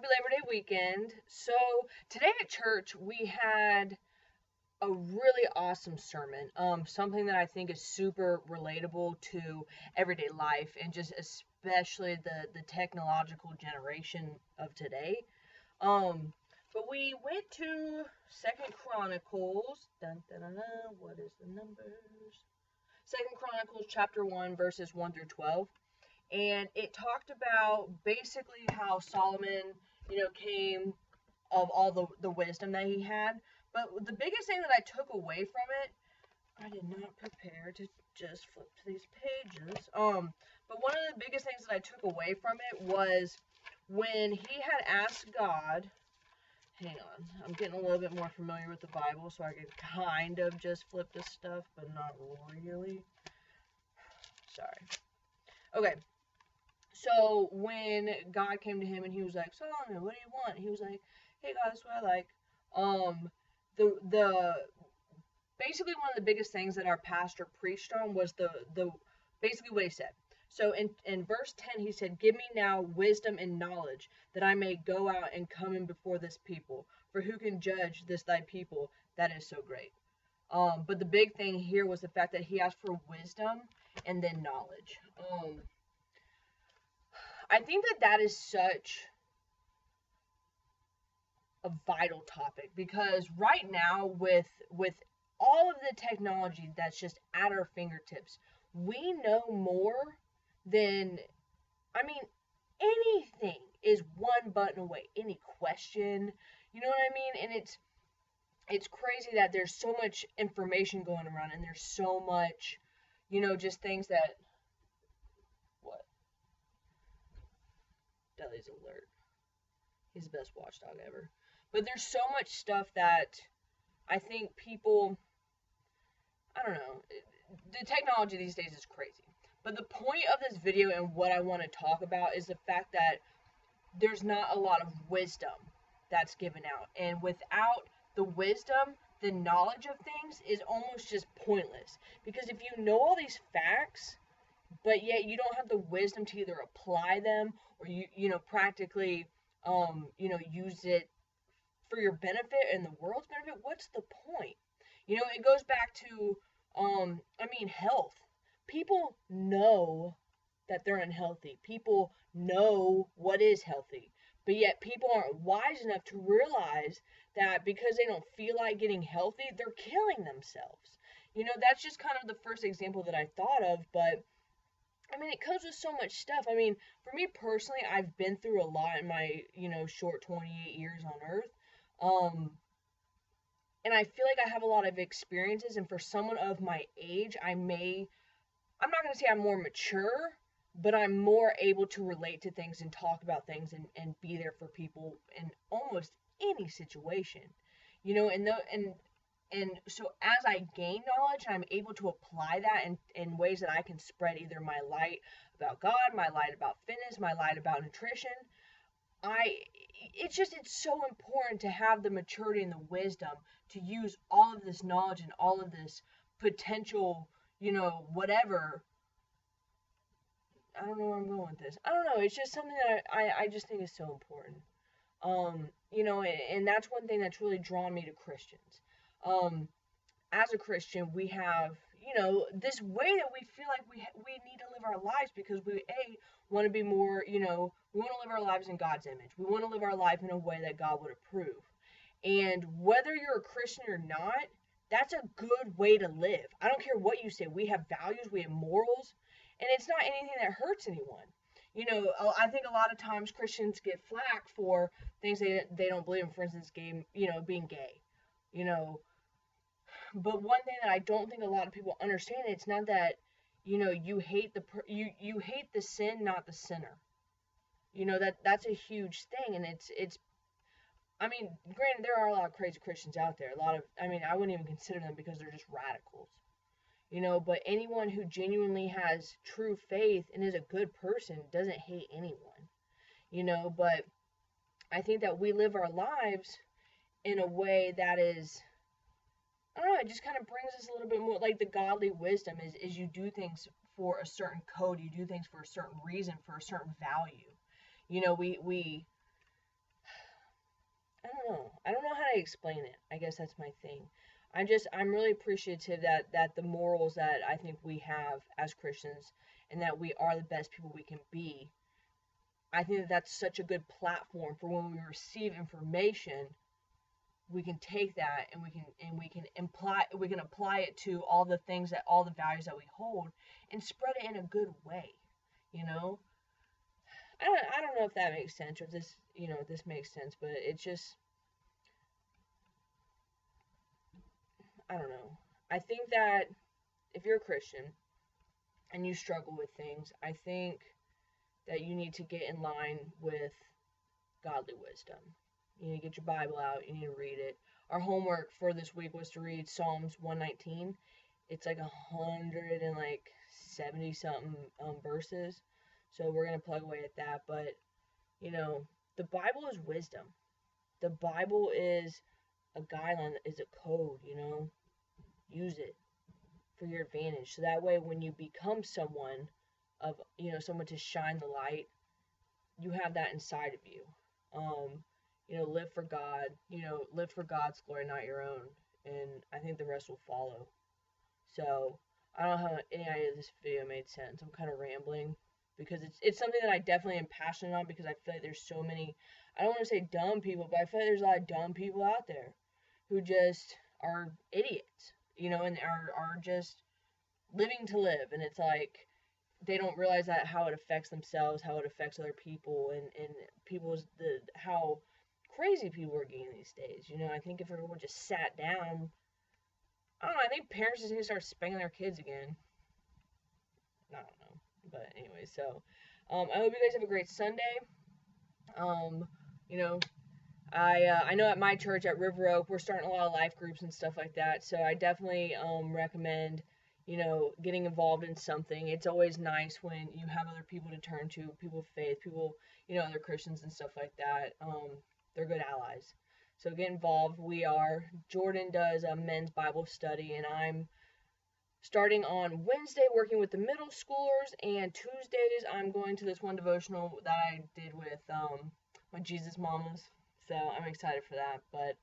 Happy Labor Day weekend. So, today at church we had a really awesome sermon. Something that I think is super relatable to everyday life and just especially the technological generation of today. Um, but we went to Second Chronicles. Dun, dun, dun, dun, what is the numbers? Second Chronicles chapter 1 verses 1 through 12, and it talked about basically how Solomon, came of all the wisdom that he had. But the biggest thing that I took away from it, I did not prepare to just flip to these pages. But one of the biggest things that I took away from it was when he had asked God. Hang on, I'm getting a little bit more familiar with the Bible, so I could kind of just flip this stuff, but not really. Sorry. Okay, so when God came to him and he was like, Solomon, what do you want? He was like, hey God, that's what I like. The basically one of the biggest things that our pastor preached on was the basically what he said. So in verse 10 he said, give me now wisdom and knowledge, that I may go out and come in before this people. For who can judge this thy people that is so great? But the big thing here was the fact that he asked for wisdom and then knowledge. I think that is such a vital topic, because right now with all of the technology that's just at our fingertips, we know more than, I mean, anything is one button away. Any question, you know what I mean? And it's crazy that there's so much information going around, and there's so much, just things that, what? Dudley's alert. He's the best watchdog ever. But there's so much stuff that I think people, I don't know, the technology these days is crazy. But the point of this video and what I want to talk about is the fact that there's not a lot of wisdom that's given out. And without the wisdom, the knowledge of things is almost just pointless. Because if you know all these facts, but yet you don't have the wisdom to either apply them or practically use it for your benefit and the world's benefit, what's the point? It goes back to health. People know that they're unhealthy. People know what is healthy. But yet people aren't wise enough to realize that because they don't feel like getting healthy, they're killing themselves. That's just kind of the first example that I thought of, but it comes with so much stuff. For me personally, I've been through a lot in my, short 28 years on earth. And I feel like I have a lot of experiences, and for someone of my age, I'm not going to say I'm more mature, but I'm more able to relate to things and talk about things and be there for people in almost any situation. And so as I gain knowledge, I'm able to apply that in ways that I can spread either my light about God, my light about fitness, my light about nutrition. It's so important to have the maturity and the wisdom to use all of this knowledge and all of this potential, whatever. I don't know where I'm going with this. I don't know. It's just something that I just think is so important. And that's one thing that's really drawn me to Christians. As a Christian, we have, this way that we feel like we need to live our lives, because we want to be more, we want to live our lives in God's image. We want to live our life in a way that God would approve. And whether you're a Christian or not, that's a good way to live. I don't care what you say. We have values, we have morals, and it's not anything that hurts anyone. I think a lot of times Christians get flack for things they don't believe in, for instance, being gay. But one thing that I don't think a lot of people understand, it's not that, you hate you hate the sin, not the sinner. That's a huge thing, and it's granted, there are a lot of crazy Christians out there. I wouldn't even consider them, because they're just radicals. But anyone who genuinely has true faith and is a good person doesn't hate anyone. But I think that we live our lives in a way that is, I don't know, it just kind of brings us a little bit more, like the godly wisdom is you do things for a certain code, you do things for a certain reason, for a certain value. We I don't know how to explain it. I guess that's my thing. I'm really appreciative that the morals that I think we have as Christians and that we are the best people we can be. I think that that's such a good platform for when we receive information, we can take that and we can apply it to all the values that we hold and spread it in a good way, you know? I don't know if that makes sense or if this makes sense, but it's just I don't know. I think that if you're a Christian and you struggle with things, I think that you need to get in line with godly wisdom. You need to get your Bible out, you need to read it. Our homework for this week was to read Psalms 119. It's like 170 something verses. So we're going to plug away at that, but the Bible is wisdom. The Bible is a guideline, is a code, use it for your advantage. So that way when you become someone someone to shine the light, you have that inside of you. Live for God, live for God's glory, not your own. And I think the rest will follow. So I don't know how any idea of this video made sense. I'm kind of rambling because it's something that I definitely am passionate on because I feel like there's so many, I don't want to say dumb people, but I feel like there's a lot of dumb people out there who just are idiots, and are just living to live. And it's like they don't realize that how it affects themselves, how it affects other people, and how crazy people are getting these days. I think if everyone just sat down, I don't know, I think parents just need to start spanking their kids again. I don't know. But anyway, so I hope you guys have a great Sunday. Um, you know, I know at my church at River Oak we're starting a lot of life groups and stuff like that. So I definitely recommend getting involved in something. It's always nice when you have other people to turn to, people of faith, people other Christians and stuff like that. They're good allies. So get involved. Jordan does a men's Bible study, and I'm starting on Wednesday working with the middle schoolers, and Tuesdays I'm going to this one devotional that I did with my Jesus mamas. So I'm excited for that. But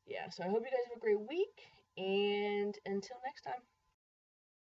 yeah, so I hope you guys have a great week, and until next time.